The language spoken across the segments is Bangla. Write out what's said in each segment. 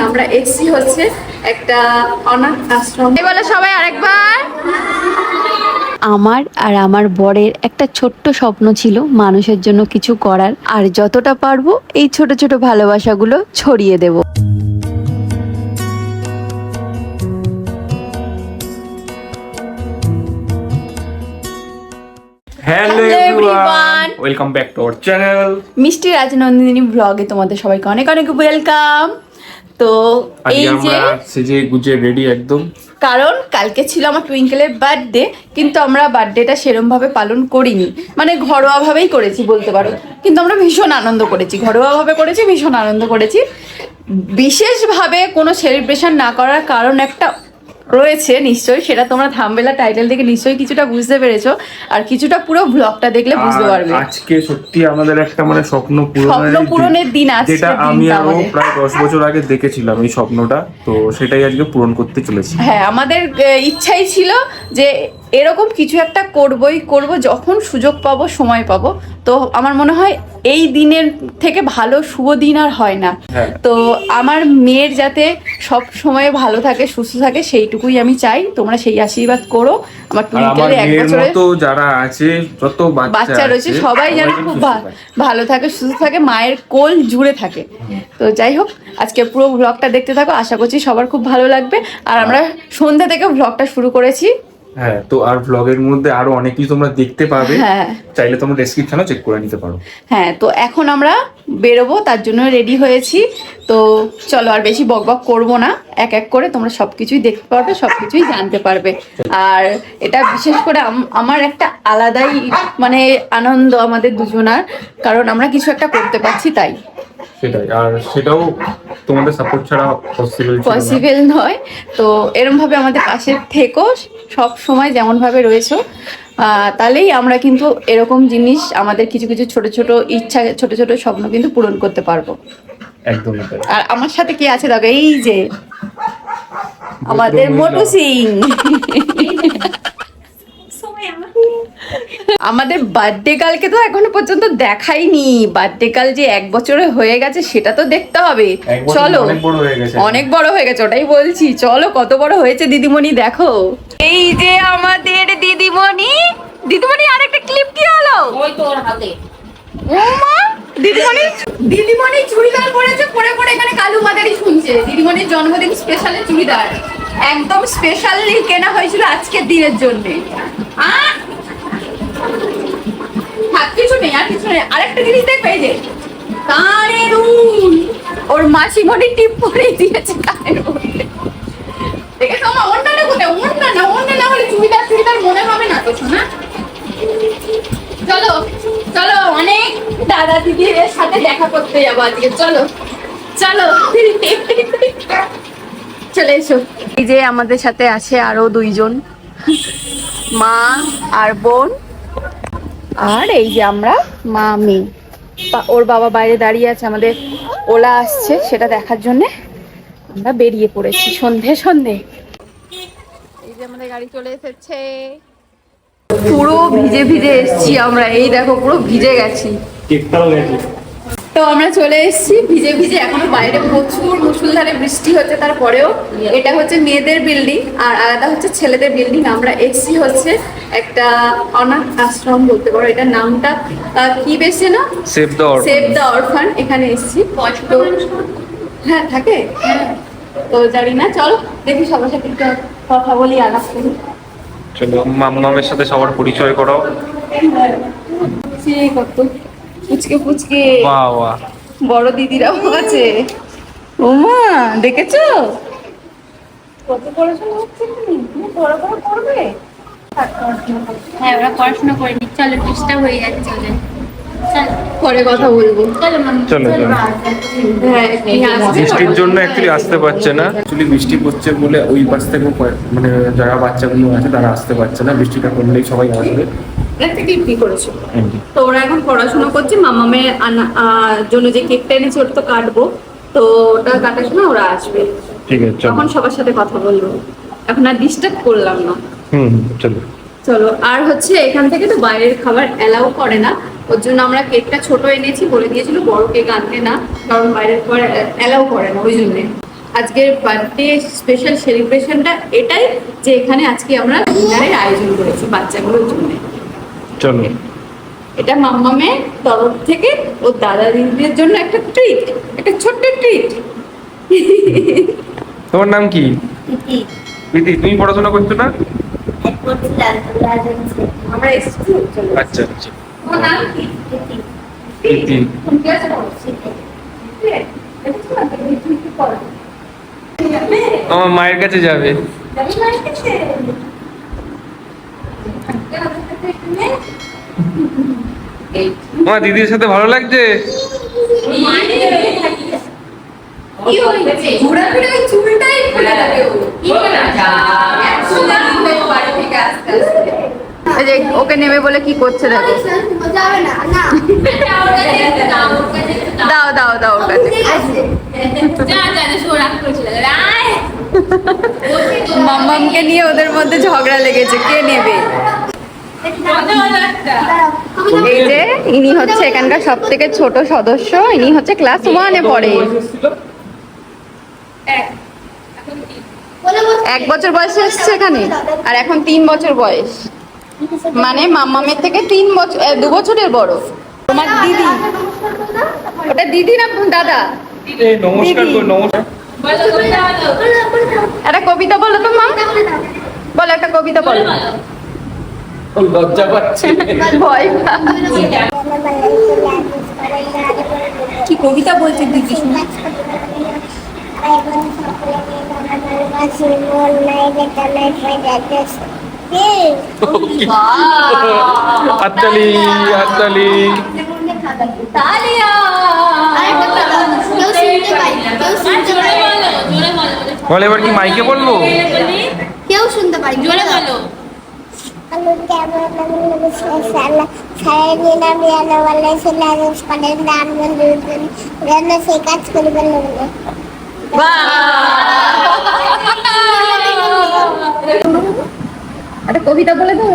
আমরা এসছি হচ্ছে একটা অনাথ আশ্রম। বলে সবাই আরেকবার। আমার আর আমার বরের একটা ছোট্ট স্বপ্ন ছিল মানুষের জন্য কিছু করার, আর যতটা পারবো এই ছোট ছোট ভালোবাসাগুলো ছড়িয়ে দেব। Hello everyone, welcome back to our channel Mishti Rajnandini ব্লগে তোমাদের সবাইকে অনেক অনেক ওয়েলকাম। তো এই যে সেজে গুজে রেডি একদম, কারণ কালকে ছিল আমার টুইঙ্কেলের বার্থডে, কিন্তু আমরা বার্থডেটা সেরমভাবে পালন করিনি, মানে ঘরোয়াভাবেই করেছি বলতে পারো। কিন্তু আমরা ভীষণ আনন্দ করেছি, ঘরোয়াভাবে করেছি, ভীষণ আনন্দ করেছি। বিশেষভাবে কোনো সেলিব্রেশন না করার কারণ একটা রয়েছে নিশ্চয়ই, সেটা তোমরা থাম্বনেল টাইটেল থেকে নিশ্চয়ই কিছুটা বুঝতে পেরেছো, আর কিছুটা পুরো ব্লগটা দেখলে বুঝতে পারবে। আজকে সত্যি আমাদের একটা মানে স্বপ্ন পূরণের দিন আছে, যেটা আমি আরো প্রায় 10 বছর আগে দেখেছিলাম এই স্বপ্নটা, তো সেটাই আজকে পূরণ করতে চলেছি। হ্যাঁ, আমাদের ইচ্ছাই ছিল যে এরকম কিছু একটা করব, যখন সুযোগ পাবো, সময় পাবো। তো আমার মনে হয় এই দিনের থেকে ভালো শুভ দিন আর হয় না। তো আমার মেয়ের যাতে সব সময় ভালো থাকে, সুস্থ থাকে, সেইটুকুই আমি চাই। তোমরা সেই আশীর্বাদ করো। আমার টুইঙ্কেলে 1 বছরের যারা আছে, যত বাচ্চা রয়েছে, সবাই যেন খুব ভালো থাকে, সুস্থ থাকে, মায়ের কোল জুড়ে থাকে। তো যাই হোক, আজকে পুরো ব্লগটা দেখতে থাকো, আশা করছি সবার খুব ভালো লাগবে। আর আমরা সন্ধ্যা থেকে ব্লগটা শুরু করেছি। হ্যাঁ, তো আর ব্লগের মধ্যে আরো অনেক কিছু তোমরা দেখতে পাবে, চাইলে তোমরা ডেসক্রিপশনে চেক করে নিতে পারো। হ্যাঁ, তো এখন আমরা বেরোবো, তার জন্য রেডি হয়েছি। তো চলো, আর বেশি বকবক করবো না, এক এক করে তোমরা সবকিছুই দেখতে পারবে, সবকিছুই জানতে পারবে। আর এটা বিশেষ করে আমার একটা আলাদাই মানে আনন্দ আমাদের দুজনার, কারণ আমরা কিছু একটা করতে পারছি তাই। সেটাই, আর সেটাও তোমাদের সাপোর্ট ছাড়া পসিবল নয়। তো এরকম ভাবে আমাদের পাশে থেকো, সব সময় যেমন ভাবে রয়েছো, তাহলেই আমরা কিন্তু এরকম জিনিস, আমাদের কিছু কিছু ছোট ছোট ইচ্ছা, ছোট ছোট স্বপ্ন কিন্তু পূরণ করতে পারবো। একদমই তাই। আর আমার সাথে কি আছে দেখো, এই যে আমাদের মোটু সিং। আমাদের বার্থডে কালকে তো এখনো পর্যন্ত দেখাইনি, বার্থডে কাল যে 1 বছরে হয়ে গেছে সেটা তো দেখতে হবে। চলো, অনেক বড় হয়ে গেছে, ওটাই বলছি। চলো, কত বড় হয়েছে দিদিমণি দেখো। এই যে আমাদের দিদিমণি, আরেকটা ক্লিপ কি হলো? ওই তো ওর হাতে। ওমা, দিদিমণি চুড়িদার পরেছে, পরে এখানে কালু মাদারি শুনছে। দিদিমণির জন্মদিন স্পেশালে চুড়িদার, একদম স্পেশালি কেনা হয়েছিল আজকের দিনের জন্য। কিছু নেই, আর কিছু নেই। আরেকটা জিনিস দেখবে, এই যে কানের দুল, ওর মাসিমণি টিপ পরে দিয়েছে কানের মধ্যে। দেখেছো আমার ওন্নাটা কোথায়? ওন্না না হলে চুড়িদার মনে হবে না তো শোনা। চলো চলো, অনেক দাদা দিদির সাথে দেখা করতে যাবো আজকে। চলো চলো, চলে এসো। এই যে আমাদের সাথে আছে আরো 2 জন, মা আর বোন, আর এই যে আমরা মা মেয়ে। ওর বাবা বাইরে দাঁড়িয়ে আছে, আমাদের ওলা আসছে সেটা দেখার জন্য আমরা বেরিয়ে পড়েছি সন্ধে। এই যে আমাদের গাড়ি চলে এসেছে, পুরো ভিজে এসছি আমরা। এই দেখো, পুরো ভিজে গেছি। তো আমরা চলে এসেছি ভিজে। এখনো বাইরে প্রচুর মুষলধারে বৃষ্টি হচ্ছে, তারপরেও এটা হচ্ছে মেয়েদের বিল্ডিং আর আলাদা হচ্ছে ছেলেদের বিল্ডিং। আমরা এসছি হচ্ছে একটা অনাথ আশ্রম বলতে পারো, এটার নামটা কি বেশি না, সেভ দ্য অরফান। এখানে এসছি। হ্যাঁ থাকে, তো জানি না। চলো দেখি, সবার সাথে একটু কথা বলি, আলাপ করি। চলো, মামের সাথে সবার পরিচয় করাও। কত পুচকে বাহ বাহ, বড় দিদিরাও আছে। ওমা, দেখেছো কত পড়াশোনা হচ্ছে? বড় করবে। হ্যাঁ, ওরা পড়াশোনা করেনি। চলো, ডিস্টার্ব হয়ে যাচ্ছে ওদের। পরে কথা বলবো। চলো। বৃষ্টির জন্য অ্যাকচুয়ালি আসতে পারছে না, বৃষ্টি পড়ছে বলে ওই পাশ থেকে মানে যারা বাচ্চাগুলো আছে তারা আসতে পারছে না। বৃষ্টিটা করলেই সবাই আসবে। তো ওরা এখন পড়াশোনা করছে, মামামের জন্য যে কেকটা এনেছে ওটা তো কাটবো, তো ওটা কাটার সময় ওরা আসবে। ঠিক আছে, তখন সবার সাথে কথা বলবো, এখন আর ডিস্টার্ব করলাম না। চলো। আর হচ্ছে এখান থেকে তো বাইরের খাবার অ্যালাউ করে না, ওর জন্য আমরা কেকটা ছোট এনেছি, বলে দিয়েছিল বড় কেক আনতে না, কারণ বাইরের পর অ্যালাউ করে না, ওই জন্যে। আজকের বার্থডে স্পেশাল সেলিব্রেশনটা এটাই যে এখানে আজকে আমরা ডিনারের আয়োজন করেছি বাচ্চাগুলোর জন্য। চলো। এটা মাম্মামের তরফ থেকে ওর দাদা দিদিদের জন্য একটা ট্রিট, একটা ছোট্ট ট্রিট। তোমার নাম কি? প্রীতি। তুমি পড়াশোনা করছো না? আমরা এসেছি। আচ্ছা আচ্ছা। তোমার নাম কি? প্রীতি। কোন ক্লাসে পড়ো? আমার মায়ের কাছে যাবে। তোমার দিদির সাথে ভালো লাগছে? ঘোরাফেরা ওই চুলটাই খুলে থাকে ও। বাড়ি থেকে আস্তে আস্তে এই যে ওকে নেবে বলে কি করছে দেখো। দাও দাও দাও ওর কাছে। মাম্মামকে নিয়ে ওদের মধ্যে ঝগড়া লেগেছে কে নেবে। এই যে ইনি হচ্ছে এখানকার সব থেকে ছোট সদস্য, ইনি হচ্ছে ক্লাস 1-এ পড়ে। 1 বছর বয়সে এসছে এখানে, আর এখন 3 বছর বয়স, মানে মাম্মামের থেকে 2 বছরের বড়। তোমার দিদি, ওটা দিদি না দাদা? এই নমস্কার দিদি। গো, নমস্কার। একটা কবিতা বলো তো মা, বলো একটা কবিতা বলো। ও লজ্জা পাচ্ছে। ভয় পাচ্ছে। কি কবিতা বলছে দিদি? হাততালি হাততালি। বল এবার কি মাইকে বলবো? কেউ শুনতে পারি, জোরে বলো। আমি কেমন সারাদিন আমি রান্না বলে সিলারিস করেন রান্না দুজন রান্না সেই কাজ করে বললো বলে একটা কবিতা বলে দাও।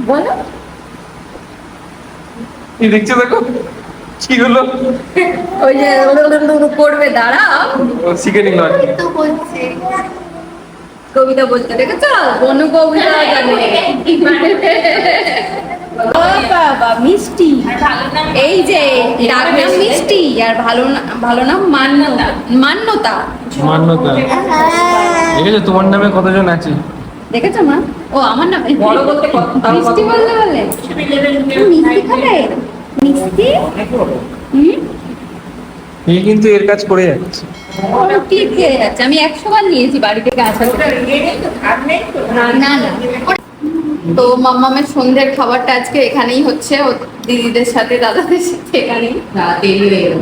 বলো। কি দেখছো দেখো কি হলো? ওই যে করবে, দাঁড়াও। ও শিখে নিল আর কি। তো বলছে কবিতা বলতে দেখেছো, কোনো কবিতা জানে। ও বাবা মিষ্টি, এই যে ডাক নাম মিষ্টি আর ভালো নাম মান্যতা। মান্যতা। ঠিক আছে, তোমার নামে কতজন আছে? দেখেছো মা? ও আমার নাম বড় বলতে মিষ্টি বললে বলে মিষ্টি খাবে মিষ্টি। এই কিন্তু এর কাজ করে যাচ্ছে। ও ঠিক হয়ে যাচ্ছে, আমি 100 বার নিয়েছি বাড়ি থেকে আসা। না না তো মাম্মামের সন্ধ্যের খাবারটা আজকে এখানেই হচ্ছে, ও দিদিদের সাথে দাদাদের সাথে এখানেই।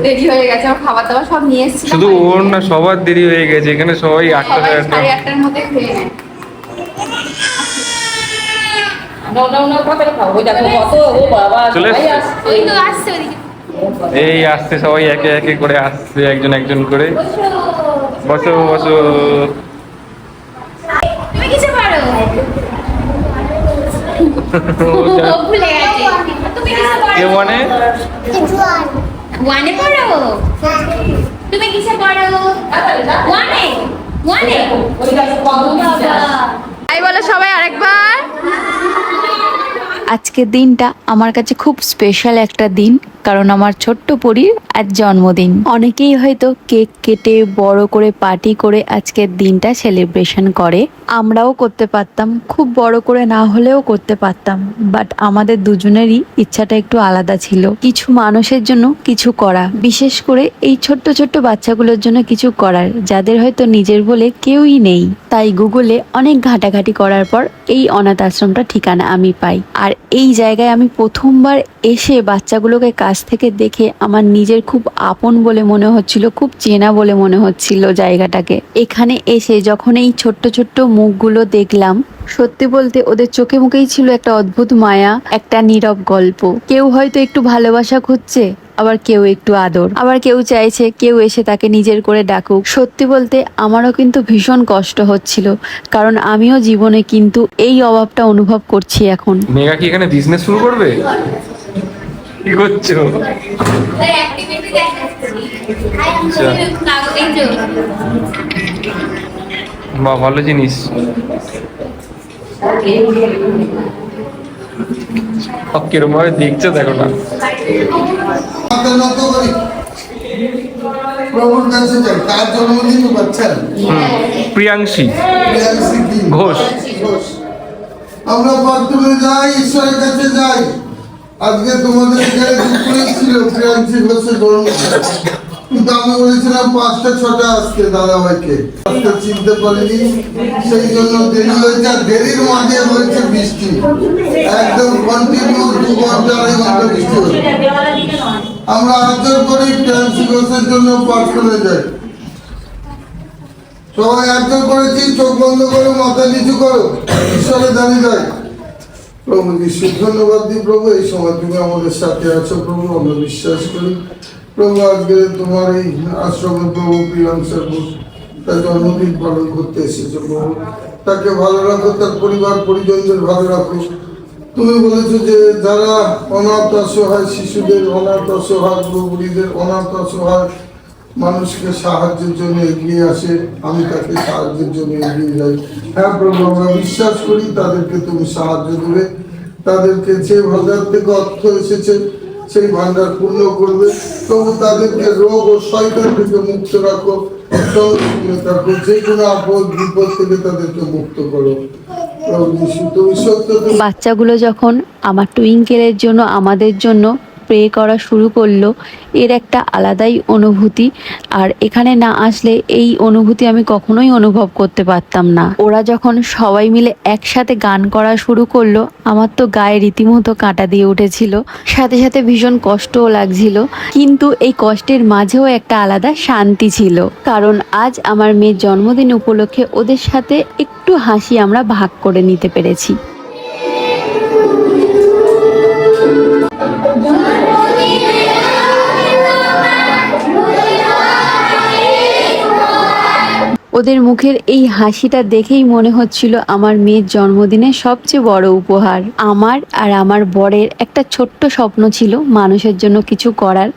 দেরি হয়ে গেছে, আমার খাবার দাবার সব নিয়ে এসেছি। শুধু ওর না, সবার দেরি হয়ে গেছে, এখানে সবাই 8টা সবাই 8টা। 8:30-টার মধ্যে খেয়ে নেয়। চলে এসছে? ওই তো আসছে ওদিকে। এই আসছে সবাই একে একে করে আসছে, একজন একজন করে। বসো বসো। তুমি কিছু পারো? ও ভুলে গেছে। তুমি কিছু কে পারো? মানে? ওয়ানে পড়ো? তুমি কিসে পড়ো? ওয়ানে? ওয়ানে? তাই বলে সবাই আরেকবার। আজকের দিনটা আমার কাছে খুব স্পেশাল একটা দিন, কারণ আমার ছোট্ট পরীর আজ জন্মদিন। অনেকেই হয়তো কেক কেটে বড় করে পার্টি করে আজকের দিনটা সেলিব্রেশন করে, আমরাও করতে পারতাম, খুব বড় করে না হলেও করতে পারতাম, বাট আমাদের দুজনেরই ইচ্ছাটা একটু আলাদা ছিল, কিছু মানুষের জন্য কিছু করা, বিশেষ করে এই ছোট্ট ছোট্ট বাচ্চাগুলোর জন্য কিছু করার, যাদের হয়তো নিজের বলে কেউই নেই। তাই গুগলে অনেক ঘাটাঘাটি করার পর এই অনাথ আশ্রমটা ঠিকানা আমি পাই, আর এই জায়গায় আমি প্রথমবার এসে বাচ্চাগুলোকে কাছ থেকে দেখে আমার নিজের খুব আপন বলে মনে হচ্ছিল, খুব চেনা বলে মনে হচ্ছিল জায়গাটাকে। এখানে এসে যখন এই ছোট্ট ছোট্ট মুখগুলো দেখলাম, সত্যি বলতে ওদের চোখে মুখেই ছিল একটা অদ্ভুত মায়া, একটা নীরব গল্প। কেউ হয়তো একটু ভালোবাসা খুঁজছে, আবার কেউ একটু আদর, আবার কেউ চাইছে কেউ এসে তাকে নিজের করে ডাকুক। সত্যি বলতে আমারও কিন্তু ভীষণ কষ্ট হচ্ছিল, কারণ আমিও জীবনে কিন্তু এই অভাবটা অনুভব করছি এখন। মেঘা কি এখানে বিজনেস শুরু করবে? কি করছো? আচ্ছা, বাহ, ভালো জিনিস। কিরম ভাবে দেখছো দেখো না। প্রভুর কাছে যাই, তার জন্মদিন বাচ্চার প্রিয়াংশী ঘোষ। আমরা বাথরুমে যাই, ঈশ্বরের কাছে যাই। আজকে তোমাদের এখানে দুপুরে ছিল প্রিয়াংশী ঘোষের জন্মদিন, কিন্তু আমি বলেছিলাম 5টা 6টা আসতে দাদা ভাইকে, আজকে চিনতে পারিনি, সেই জন্য দেরি হয়েছে। আর দেরির মাঝে হয়েছে বৃষ্টি, একদম কন্টিনিউ 2 ঘন্টা 2.5 ঘন্টা বৃষ্টি হয়েছে। আমরা আদর করি প্রিয়াংশী ঘোষের জন্য প্রার্থনা যাই। সবাই আদর করেছি, চোখ বন্ধ করো, মাথা নিচু করো, ঈশ্বরে দাঁড়িয়ে যায়। প্রভু যিশু ধন্যবাদ দিই প্রভু, এই সময় তুমি আমাদের সাথে আছো প্রভু, আমরা বিশ্বাস করি প্রভু। আজকে তোমার এই আশ্রমে প্রভু প্রিয়াংশী ঘোষ তার জন্মদিন পালন করতে এসেছো প্রভু, তাকে ভালো রাখো, তার পরিবার পরিজনদের ভালো রাখো। তুমি বলেছো যে যারা অনাথ অসহায় শিশুদের, অনাথ অসহায় বুড়িদের, অনাথ অসহায় মানুষকে সাহায্যের জন্য এগিয়ে আসে, আমি তাকে সাহায্যের জন্য এগিয়ে যাই। হ্যাঁ প্রভু, আমরা বিশ্বাস করি তাদেরকে তুমি সাহায্য দেবে, তাদেরকে যে ভান্ডার থেকে অর্থ এসেছে সেই ভান্ডার পূর্ণ করবে প্রভু। তাদেরকে রোগ ও শয়তান থেকে মুক্ত রাখো, সঙ্গে থাকো, যে কোনো আপদ বিপদ থেকে তাদেরকে মুক্ত করো প্রভু যিশু। তুমি সত্য। বাচ্চাগুলো যখন আমার টুইঙ্কেলের জন্য, আমাদের জন্য প্রে করা শুরু করলো, এর একটা আলাদাই অনুভূতি। আর এখানে না আসলে এই অনুভূতি আমি কখনোই অনুভব করতে পারতাম না। ওরা যখন সবাই মিলে একসাথে গান করা শুরু করলো, আমার তো গায়ে রীতিমতো কাঁটা দিয়ে উঠেছিল, সাথে সাথে ভীষণ কষ্টও লাগছিল, কিন্তু এই কষ্টের মাঝেও একটা আলাদা শান্তি ছিল, কারণ আজ আমার মেয়ের জন্মদিন উপলক্ষে ওদের সাথে একটু হাসি আমরা ভাগ করে নিতে পেরেছি। ওদের মুখের এই হাসিটা দেখেই মনে হচ্ছিল আমার মেয়ের জন্মদিনের সবচেয়ে বড় উপহার। আমার আর আমার বরের একটা ছোট্ট স্বপ্ন ছিল মানুষের জন্য কিছু করার।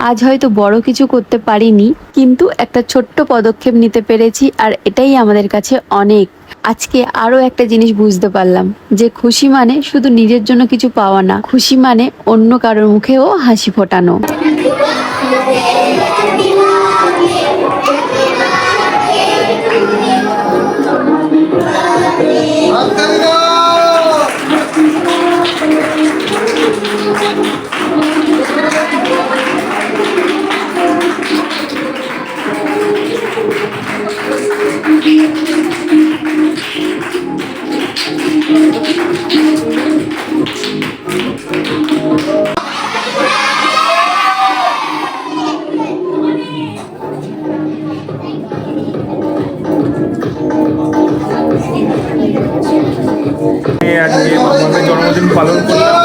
আজ হয়তো বড় কিছু করতে পারিনি, কিন্তু একটা ছোট্ট পদক্ষেপ নিতে পেরেছি, আর এটাই আমাদের কাছে অনেক। আজকে আরো একটা জিনিস বুঝতে পারলাম যে খুশি মানে শুধু নিজের জন্য কিছু পাওয়া না, খুশি মানে অন্য কারোর মুখেও হাসি ফোটানো। আজকে মামামের জন্মদিন পালন করলাম,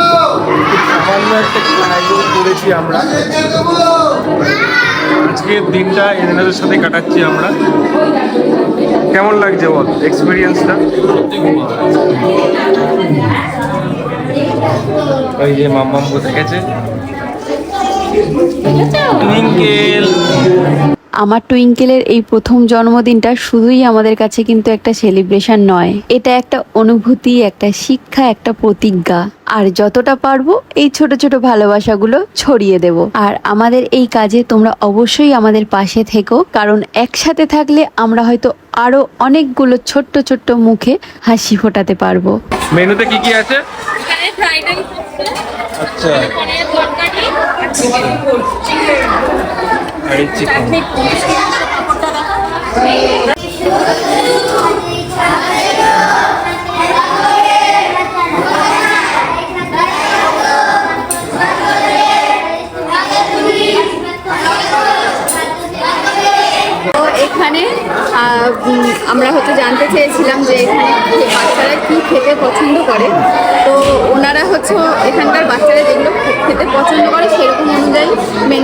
সামান্য একটা আয়োজন করেছি আমরা। আজকের দিনটা এনাদের সাথে কাটাচ্ছি আমরা। কেমন লাগছে বল এক্সপিরিয়েন্সটা? ওই যে মাম্মাম কোথায় গেছে, টুইঙ্কেল। আমার টুইঙ্কেলের এই প্রথম জন্মদিনটা শুধুই আমাদের কাছে কিন্তু একটা সেলিব্রেশন নয়, এটা একটা অনুভূতি, একটা শিক্ষা, একটা প্রতিজ্ঞা। আর যতটা পারবো এই ছোট ছোট ভালোবাসাগুলো ছড়িয়ে দেব। আর আমাদের এই কাজে তোমরা অবশ্যই আমাদের পাশে থেকো, কারণ একসাথে থাকলে আমরা হয়তো আরো অনেকগুলো ছোট্ট ছোট্ট মুখে হাসি ফোটাতে পারবো। মেনুতে কি কি আছে? এখানে ফ্রাইড রাইস আছে, আচ্ছা, পনিরের তরকারি, আর চিকেন। তো এখানে আমরা হচ্ছে জানতে চেয়েছিলাম যে এখানে বাচ্চারা কি খেতে পছন্দ করে। তো ওনারা হচ্ছে এখানকার বাচ্চারা যেগুলো খেতে পছন্দ করে সেরকম অনুযায়ী মেনু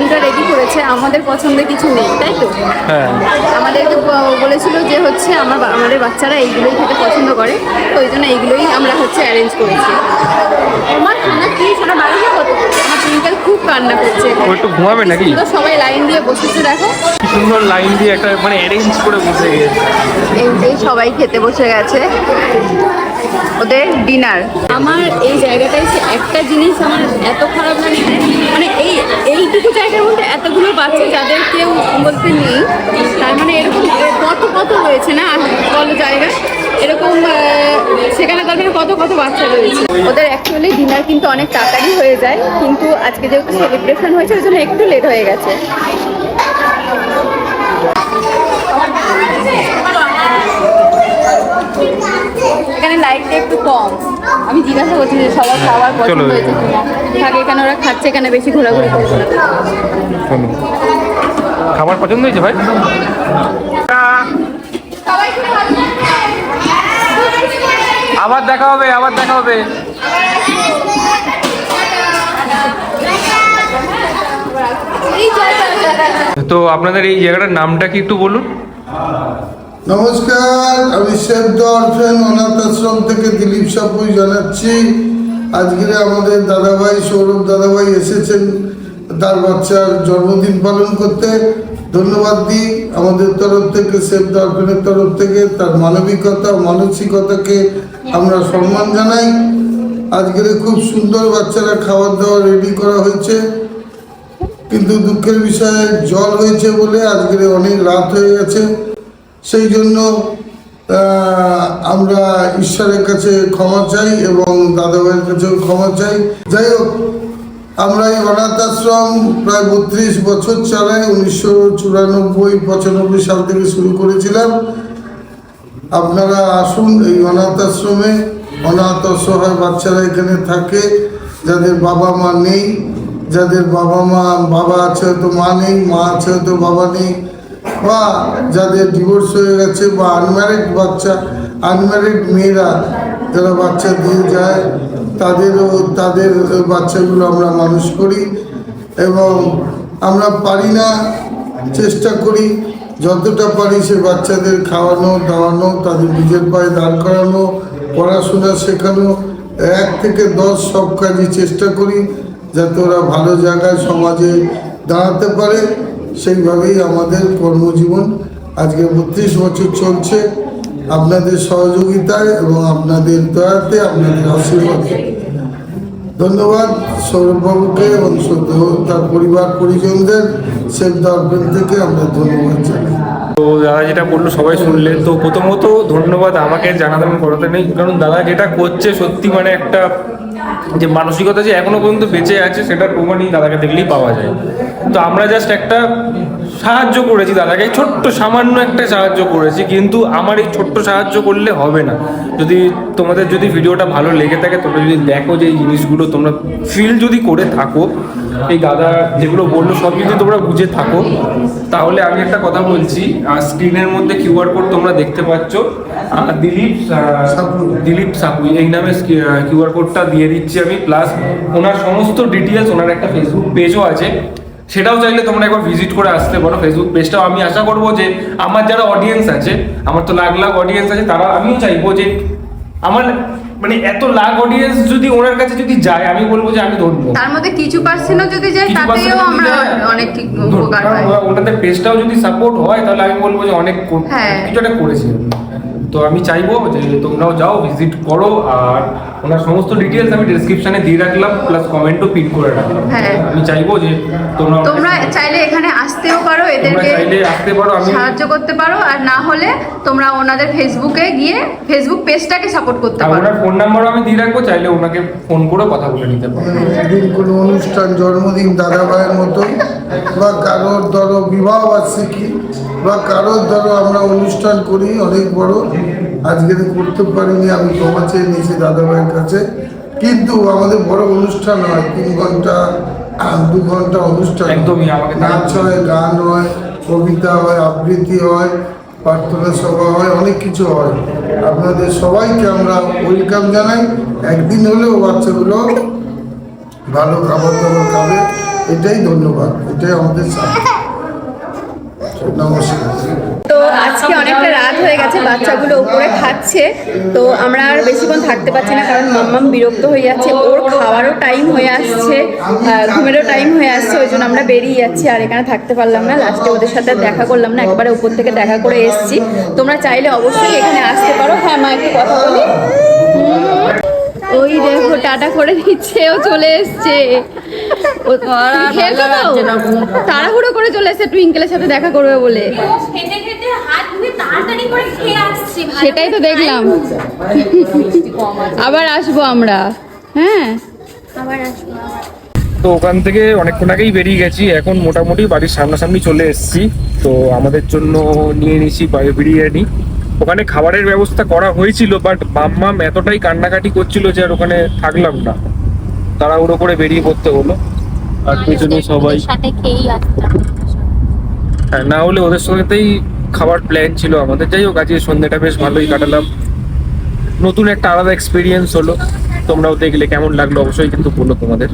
আমাদের পছন্দের কিছু নেই, তাই তো? হ্যাঁ আমাদেরকে বলেছিল যে হচ্ছে আমাদের বাচ্চারা এইগুলোই খেতে পছন্দ করে, তো ওই জন্য এইগুলোই আমরা হচ্ছে অ্যারেঞ্জ করেছি। আমার খানা কি সেটা বাড়ি যাবো তো? আমার টুইঙ্কেল খুব কান্না করছে। ও একটু ঘুমাবে নাকি? তো সবাই লাইন দিয়ে বসেছে, দেখো কি সুন্দর লাইন দিয়ে একটা মানে অ্যারেঞ্জ করে বসে গেছে। এই যে সবাই খেতে বসে গেছে, ওদের ডিনার। আমার এই জায়গাটায় একটা জিনিস আমার এত খারাপ লাগে, মানে এইটুকু জায়গার মধ্যে এতগুলো বাচ্চা যাদের কেউ বলতে নেই, তার মানে এরকম কত রয়েছে না বলো জায়গা এরকম, সেখানে তার মানে কত বাচ্চা রয়েছে। ওদের অ্যাকচুয়ালি ডিনার কিন্তু অনেক তাড়াতাড়ি হয়ে যায়, কিন্তু আজকে যেহেতু সেলিব্রেশন হয়েছে ওই জন্য একটু লেট হয়ে গেছে। এখানে লাইটটা একটু কম। আমি জিজ্ঞাসা করছি যে সবার খাবার পছন্দ হয়েছে কিনা। থাকে এখানে ওরা খাচ্ছে, এখানে বেশি ঘোরাঘুরি করছে না। খাবার পছন্দ হয়েছে ভাই? আবার দেখা হবে, আবার দেখা হবে। তো আপনাদের এই জায়গাটার নামটা কি একটু বলুন? নমস্কার, আমি সেভ দ্য অরফেন অনাথ আশ্রম থেকে দিলীপ সাপুই জানাচ্ছি। আজকে আমাদের দাদাভাই সৌরভ দাদাভাই এসেছেন তার বাচ্চার জন্মদিন পালন করতে। ধন্যবাদ দিই আমাদের তরফ থেকে, সেভ দ্য অরফেনের তরফ থেকে। তার মানবিকতা মানসিকতাকে আমরা সম্মান জানাই। আজকের খুব সুন্দর বাচ্চারা খাবার দাবার রেডি করা হয়েছে, কিন্তু দুঃখের বিষয়ে জল হয়েছে বলে আজকের অনেক রাত হয়ে গেছে। সেই জন্য আমরা ঈশ্বরের কাছে ক্ষমা চাই এবং দাদাভাইয়ের কাছেও ক্ষমা চাই। যাই হোক, আমরা এই অনাথ আশ্রম প্রায় 32 বছর চালাই। 1994-95 সাল থেকে শুরু করেছিলাম। আপনারা আসুন এই অনাথ আশ্রমে। অনাথ অসহায় বাচ্চারা এখানে থাকে, যাদের বাবা মা নেই, যাদের বাবা আছে হয়তো মা নেই, মা আছে হয়তো বাবা নেই, বা যাদের ডিভোর্স হয়ে গেছে, বা আনম্যারিড মেয়েরা যারা বাচ্চা দিয়ে যায়, তাদের বাচ্চাগুলো আমরা মানুষ করি। এবং আমরা পারি না, চেষ্টা করি যতটা পারি সে বাচ্চাদের খাওয়ানো দাওয়ানো, তাদের নিজের পায়ে দাঁড় করানো, পড়াশোনা শেখানো, 1 থেকে 10 সব কাজই চেষ্টা করি যাতে ওরা ভালো জায়গায় সমাজে দাঁড়াতে পারে। সেইভাবেই আমাদের কর্মজীবন আজকে 32 বছর চলছে, আপনাদের সহযোগিতায় এবং আপনাদের দয়াতে, আপনাদের আশীর্বাদে। ধন্যবাদ সৌরভবাবুকে এবং তার পরিবার পরিজনদের সেভ দ্য অরফেন থেকে আমরা ধন্যবাদ জানাই। তো দাদা যেটা বললো সবাই শুনলে, তো প্রথমত ধন্যবাদ আমাকে জানাতে করাতে নেই, কারণ দাদা যেটা করছে সত্যি মানে একটা যে মানসিকতা যে এখনো পর্যন্ত বেঁচে আছে সেটার প্রমাণই দাদাকে দেখলেই পাওয়া যায়। তো আমরা জাস্ট একটা সাহায্য করেছি দাদাকে, ছোট্ট সামান্য একটা সাহায্য করেছি, কিন্তু আমার এই ছোট্ট সাহায্য করলে হবে না। তোমাদের যদি ভিডিওটা ভালো লেগে থাকে, তোমরা যদি দেখো যে এই জিনিসগুলো তোমরা ফিল যদি করে থাকো, এই দাদা যেগুলো বললো সব যদি তোমরা বুঝে থাকো, তাহলে আমি একটা কথা বলছি, স্ক্রিনের মধ্যে কিউআর কোড তোমরা দেখতে পাচ্ছ, দিলীপ সাপুই এই নামে কিউআর কোডটা দিয়ে দিচ্ছি আমি। প্লাস ওনার সমস্ত ডিটেলস, ওনার একটা ফেসবুক পেজও আছে, সেটাও চাইলে তোমরা একবার ভিজিট করে আসতে পারো। ফেসবুক পেজটাও আমি আশা করবো যে আমার যারা অডিয়েন্স আছে, আমার তো লাখ অডিয়েন্স আছে, তারা আমিও চাইবো যে আমার মানে এত লাখ অডিয়েন্স যদি ওনার কাছে যদি যায়, আমি বলবো যে আমি ধরবো তার মধ্যে কিছু পার্সেন্টও যদি যায় তাতেও আমরা অনেক ঠিক উপকার হয়। ওনাদের পেজটাও যদি সাপোর্ট হয় তাহলে আমি বলবো যে অনেক কিছু একটা করেছি। তো আমি চাইবো যে তোমরাও যাও, ভিজিট করো, আর ওনার সমস্ত ডিটেলস আমি ডেসক্রিপশনে দিয়ে রাখলাম, প্লাস কমেন্টও পিন করে রাখলাম। আমি চাইবো যে তোমরা চাইলে এখানে আসতেও পারো, এদেরকে আসতে পারো, আমি সাহায্য করতে পারো, আর না হলে তোমরা ওনাদের ফেসবুকে গিয়ে ফেসবুক পেজটাকে সাপোর্ট করতে পারো। ওনার ফোন নাম্বারও আমি দিয়ে রাখবো, চাইলে ওনাকে ফোন করে কথা বলে নিতে পারো। একদিন কোনো অনুষ্ঠান, জন্মদিন দাদা ভাইয়ের মতো, বা কারোর ধরো বিবাহ বার্ষিকী, বা কারোর ধরো আমরা অনুষ্ঠান করি অনেক বড়, আজকে করতে পারিনি, আমি ক্ষমা চেয়ে নিয়েছি দাদা ভাইয়ের কাছে। কিন্তু আমাদের বড় অনুষ্ঠান হয়, 3 ঘন্টা 2 ঘন্টা অনুষ্ঠান, একদমই আমাকে নাচ হয়, গান হয়, কবিতা হয়, আবৃত্তি হয়, প্রার্থনা সভা হয়, অনেক কিছু হয়। আপনাদের সবাইকে আমরা ওয়েলকাম জানাই। একদিন হলেও বাচ্চাগুলো ভালো খাবার দাবার খাবে, এটাই ধন্যবাদ, এটাই আমাদের সাথে। নমস্কার। তো আজকে অনেকটা রাত হয়ে গেছে, বাচ্চাগুলো উপরে খাচ্ছে, তো আমরা আর বেশিক্ষণ থাকতে পারছি না, কারণ মাম্মাম বিরক্ত হয়ে যাচ্ছে, ওর খাওয়ারও টাইম হয়ে আসছে, ঘুমেরও টাইম হয়ে আসছে, ওই জন্য আমরা বেরিয়ে যাচ্ছি, আর এখানে থাকতে পারলাম না। লাস্টে ওদের সাথে দেখা করলাম না, একবারে উপর থেকে দেখা করে এসেছি। তোমরা চাইলে অবশ্যই এখানে আসতে পারো। হ্যাঁ মা, একটু কথা বলি। ওই দেখো টাটা করে দিচ্ছে, ও চলে এসছে। তাড়াহুড়ো করে চলে এসছে টুইঙ্কেলের সাথে দেখা করবে বলে। খেতে খেতে হাত ধুয়ে তাড়াতাড়ি করে খেয়ে আসছি। সেটাই তো দেখলাম। আবার আসবো আমরা। হ্যাঁ, আবার আসবো। তো ওখান থেকে অনেকক্ষণ আগেই বেরিয়ে গেছি, এখন মোটামুটি বাড়ির সামনাসামনি চলে এসেছি। তো আমাদের জন্য নিয়ে নিয়েছি বিরিয়ানি। ওখানে খাবারের ব্যবস্থা করা হয়েছিল, বাট মাম্মাম এতটাই কান্নাকাটি করছিল যে আর ওখানে থাকলাম না, তাড়াহুড়ো করে বেরিয়ে পড়তে হলো। আর পেছনে সবাই, সাথে খেয়েই আসতাম। হ্যাঁ, না হলে ওদের সঙ্গেতেই খাবার প্ল্যান ছিল আমাদের। যাই হোক, আজকে সন্ধ্যাটা বেশ ভালোই কাটালাম, নতুন একটা আলাদা এক্সপিরিয়েন্স হলো। তোমরাও দেখলে কেমন লাগলো অবশ্যই কিন্তু বলো তোমাদের।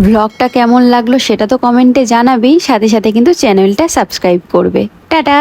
ব্লগটা কেমন লাগলো সেটা তো কমেন্টে জানাবেই, সাথে সাথে কিন্তু চ্যানেলটা সাবস্ক্রাইব করবে। টাটা।